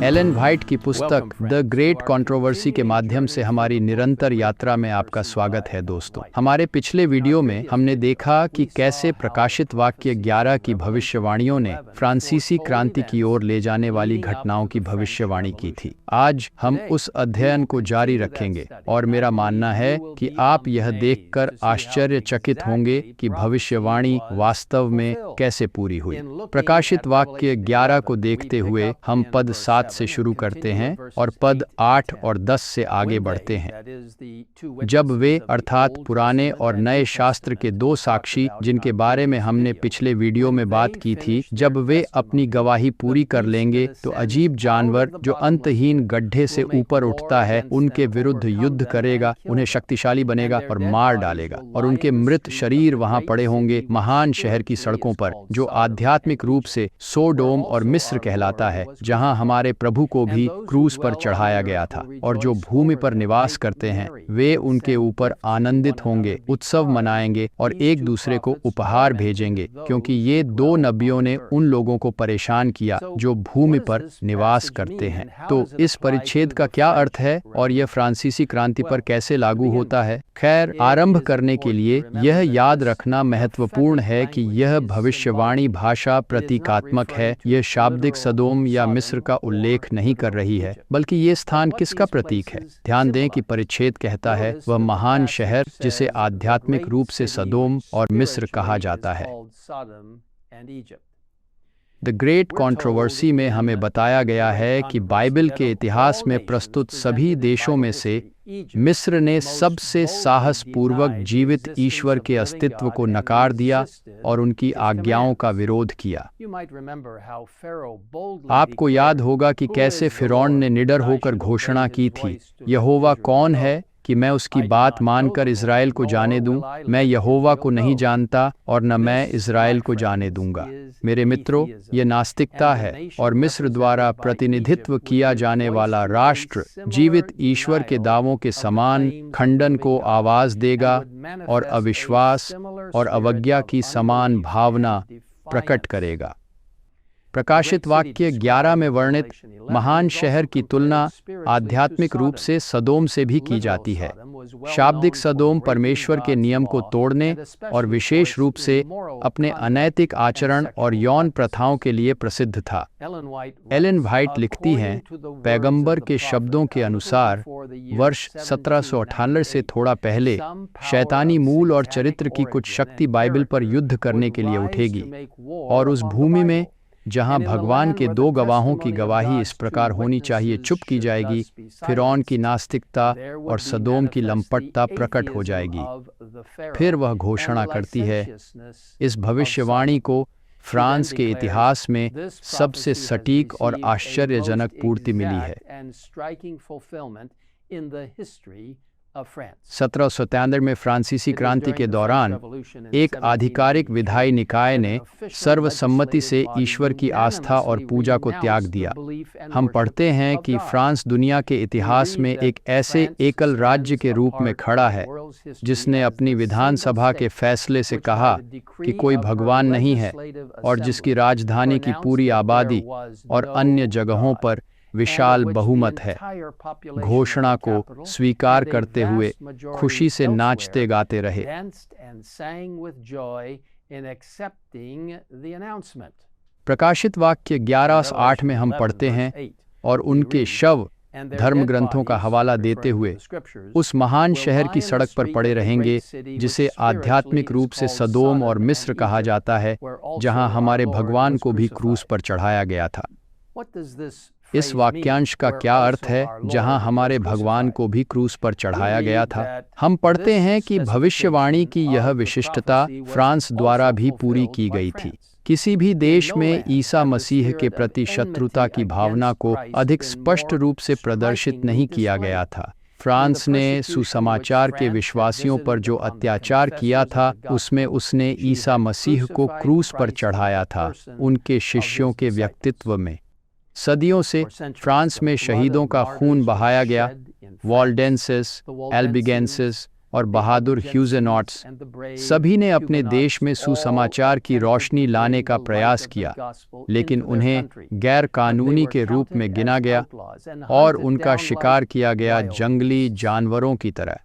Elon white की पुस्तक the great controversy के माध्यम से हमारी निरंतर यात्रा में आपका स्वागत है दोस्तों। हमारे पिछले वीडियो में हमने देखा कि कैसे प्रकाशित वाक्य 11 की भविष्यवाणियों ने फ्रांसीसी क्रांति की ओर ले जाने वाली घटनाओं की भविष्यवाणी की थी। आज हम उस अध्ययन को जारी रखेंगे और मेरा मानना है कि आप यह देखकर आश्चर्यचकित होंगे कि भविष्यवाणी वास्तव में कैसे पूरी हुई। प्रकाशित वाक्य 11 को देखते हुए हम पद 7 से शुरू करते हैं और पद 8 और 10 से आगे बढ़ते हैं। जब वे अर्थात पुराने और नए शास्त्र के दो साक्षी, जिनके बारे में हमने पिछले वीडियो में बात की थी, जब वे अपनी गवाही पूरी कर लेंगे तो अजीब जानवर जो अंतहीन गड्ढे से ऊपर उठता है उनके विरुद्ध युद्ध करेगा, उन्हें शक्तिशाली बनेगा और मार डालेगा, और उनके मृत शरीर वहां पड़े होंगे महान शहर की सड़कों पर, जो आध्यात्मिक रूप से सोडोम और मिस्र कहलाता है, जहां हमारे प्रभु को भी क्रूस पर चढ़ाया गया था। और जो भूमि पर निवास करते हैं वे उनके ऊपर आनंदित होंगे, उत्सव मनाएंगे और एक दूसरे को उपहार भेजेंगे, क्योंकि ये दो नबियों ने उन लोगों को परेशान किया जो भूमि पर निवास करते हैं। तो इस परिच्छेद का क्या अर्थ है और यह फ्रांसीसी क्रांति पर कैसे लागू होता है? खैर, आरंभ करने के लिए यह याद रखना महत्वपूर्ण है कि यह भविष्यवाणी भाषा प्रतीकात्मक है। यह शाब्दिक सदोम या मिस्र का उल्लेख नहीं कर रही है, बल्कि ये स्थान किसका प्रतीक है? ध्यान दें कि परिच्छेद कहता है वह महान शहर जिसे आध्यात्मिक रूप से सदोम और मिस्र कहा जाता है। द ग्रेट कंट्रोवर्सी में हमें बताया गया है कि बाइबल के इतिहास में प्रस्तुत सभी देशों में से मिस्र ने सबसे साहसपूर्वक जीवित ईश्वर के अस्तित्व को नकार दिया और उनकी आज्ञाओं का विरोध किया। आपको याद होगा कि कैसे फिरौन ने निडर होकर घोषणा की थी, यहोवा कौन है कि मैं उसकी बात मानकर इज़राइल को जाने दूं? मैं यहोवा को नहीं जानता और न मैं इज़राइल को जाने दूंगा। मेरे मित्रों, ये नास्तिकता है और मिस्र द्वारा प्रतिनिधित्व किया जाने वाला राष्ट्र जीवित ईश्वर के दावों के समान खंडन को आवाज देगा और अविश्वास और अवज्ञा की समान भावना प्रकट करेगा। प्रकाशित वाक्य 11 में वर्णित महान शहर की तुलना आध्यात्मिक रूप से सदोम से भी की जाती है। शाब्दिक सदोम परमेश्वर के नियम को तोड़ने और विशेष रूप से अपने अनैतिक आचरण और यौन प्रथाओं के लिए प्रसिद्ध था। एलन व्हाइट लिखती हैं, पैगंबर के शब्दों के अनुसार वर्ष 1798 से थोड़ा पहले शैतानी मूल और चरित्र की कुछ शक्ति बाइबल पर युद्ध करने के लिए उठेगी, और उस भूमि में जहां भगवान के दो गवाहों की गवाही इस प्रकार होनी चाहिए चुप की जाएगी, फिरौन की नास्तिकता और सदोम की लंपटता प्रकट हो जाएगी। फिर वह घोषणा करती है, इस भविष्यवाणी को फ्रांस के इतिहास में सबसे सटीक और आश्चर्यजनक पूर्ति मिली है। 1793 में फ्रांसीसी क्रांति के दौरान एक आधिकारिक विधायी निकाय ने सर्वसम्मति से ईश्वर की आस्था और पूजा को त्याग दिया। हम पढ़ते हैं कि फ्रांस दुनिया के इतिहास में एक ऐसे एकल राज्य के रूप में खड़ा है जिसने अपनी विधानसभा के फैसले से कहा कि कोई भगवान नहीं है, और जिसकी राजधानी की पूरी आबादी और अन्य जगहों पर विशाल बहुमत है। घोषणा को स्वीकार करते हुए खुशी से नाचते गाते रहे। प्रकाशित वाक्य 11:8 में हम पढ़ते हैं, और उनके शव धर्म ग्रंथों का हवाला देते हुए उस महान शहर की सड़क पर पड़े रहेंगे जिसे आध्यात्मिक रूप से सदोम और मिस्र कहा जाता है, जहां हमारे भगवान को भी क्रूस पर चढ़ाया गया था। इस वाक्यांश का क्या अर्थ है, जहां हमारे भगवान को भी क्रूस पर चढ़ाया गया था? हम पढ़ते हैं कि भविष्यवाणी की यह विशिष्टता फ्रांस द्वारा भी पूरी की गई थी। किसी भी देश में ईसा मसीह के प्रति शत्रुता की भावना को अधिक स्पष्ट रूप से प्रदर्शित नहीं किया गया था। फ्रांस ने सुसमाचार के विश्वासियों पर जो अत्याचार किया था, उसमें उसने ईसा मसीह को क्रूस पर चढ़ाया था, उनके शिष्यों के व्यक्तित्व में। सदियों से फ्रांस में शहीदों का खून बहाया गया। वॉल्डेंसिस, एल्बिगेंसिस, और बहादुर ह्यूजेनॉट्स, सभी ने अपने देश में सुसमाचार की रोशनी लाने का प्रयास किया, लेकिन उन्हें गैर कानूनी के रूप में गिना गया और उनका शिकार किया गया जंगली जानवरों की तरह।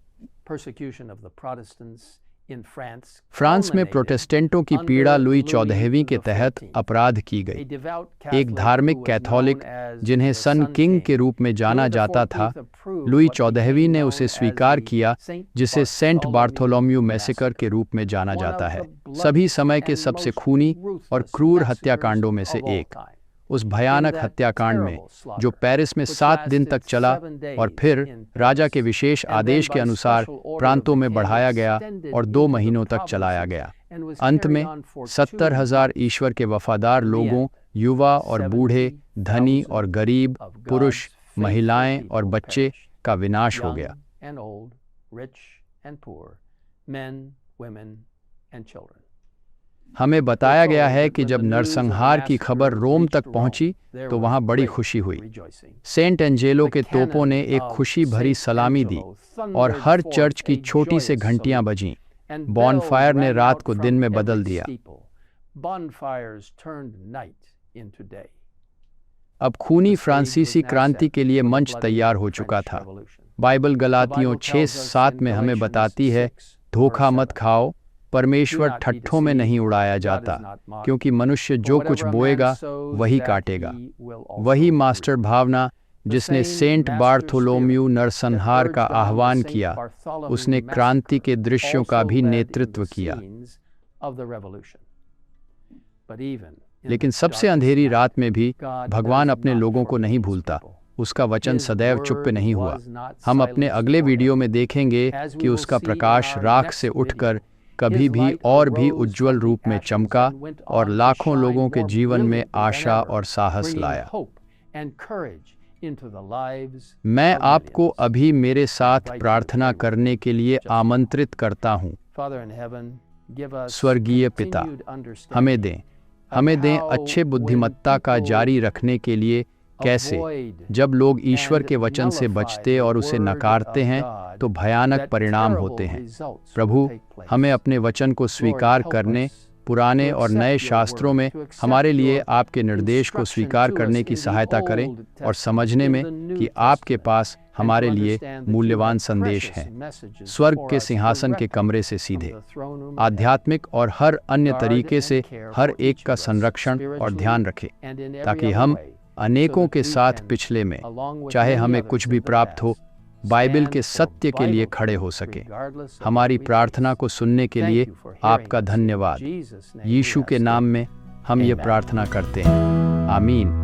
फ्रांस में प्रोटेस्टेंटों की पीड़ा लुई 14वीं के तहत अपराध की गई। एक धार्मिक कैथोलिक, जिन्हें सन किंग के रूप में जाना जाता था, लुई 14वीं ने उसे स्वीकार किया, जिसे सेंट बार्थोलोम्यू मैसेकर के रूप में जाना जाता है, सभी समय के सबसे खूनी और क्रूर हत्याकांडों में से एक। उस भयानक हत्याकांड में, जो पेरिस में 7 दिन तक चला और फिर राजा के विशेष आदेश के अनुसार प्रांतों में बढ़ाया गया और 2 महीनों तक चलाया गया, अंत में 70,000 ईश्वर के वफादार लोगों, युवा और बूढ़े, धनी और गरीब, पुरुष, महिलाएं और बच्चे का विनाश हो गया। हमें बताया गया है कि जब नरसंहार की खबर रोम तक पहुंची तो वहां बड़ी खुशी हुई। सेंट एंजेलो के तोपों ने एक खुशी भरी सलामी दी और हर चर्च की छोटी से घंटियां बजीं। बॉनफायर ने रात को दिन में बदल दिया। अब खूनी फ्रांसीसी क्रांति के लिए मंच तैयार हो चुका था। बाइबल गलातियों 6:7 में हमें बताती है, धोखा मत खाओ, परमेश्वर ठट्ठों में नहीं उड़ाया जाता, क्योंकि मनुष्य जो कुछ बोएगा वही काटेगा। वही मास्टर भावना जिसने सेंट बार्थोलोम्यू नरसंहार का आह्वान किया, उसने क्रांति के दृश्यों का भी नेतृत्व किया। लेकिन सबसे अंधेरी रात में भी भगवान अपने लोगों को नहीं भूलता। उसका वचन सदैव चुप नहीं हुआ। हम अपने अगले वीडियो में देखेंगे कि उसका प्रकाश राख से उठकर कभी भी और भी उज्जवल रूप में चमका और लाखों लोगों के जीवन में आशा और साहस लाया। मैं आपको अभी मेरे साथ प्रार्थना करने के लिए आमंत्रित करता हूँ। स्वर्गीय पिता, हमें दें अच्छे बुद्धिमत्ता का जारी रखने के लिए कैसे, जब लोग ईश्वर के वचन से बचते और उसे नकारते हैं तो भयानक परिणाम होते हैं। प्रभु, हमें अपने वचन को स्वीकार करने, पुराने और नए शास्त्रों में हमारे लिए आपके निर्देश को स्वीकार करने की सहायता करें और समझने में कि आपके पास हमारे लिए मूल्यवान संदेश हैं, स्वर्ग के सिंहासन के कमरे से सीधे, आध्यात्मिक और हर अन्य तरीके से हर एक का संरक्षण और ध्यान रखें, ताकि हम अनेकों के साथ पिछले में, चाहे हमें कुछ भी प्राप्त हो, बाइबल के सत्य के लिए खड़े हो सके। हमारी प्रार्थना को सुनने के लिए आपका धन्यवाद। यीशु के नाम में हम ये प्रार्थना करते हैं। आमीन।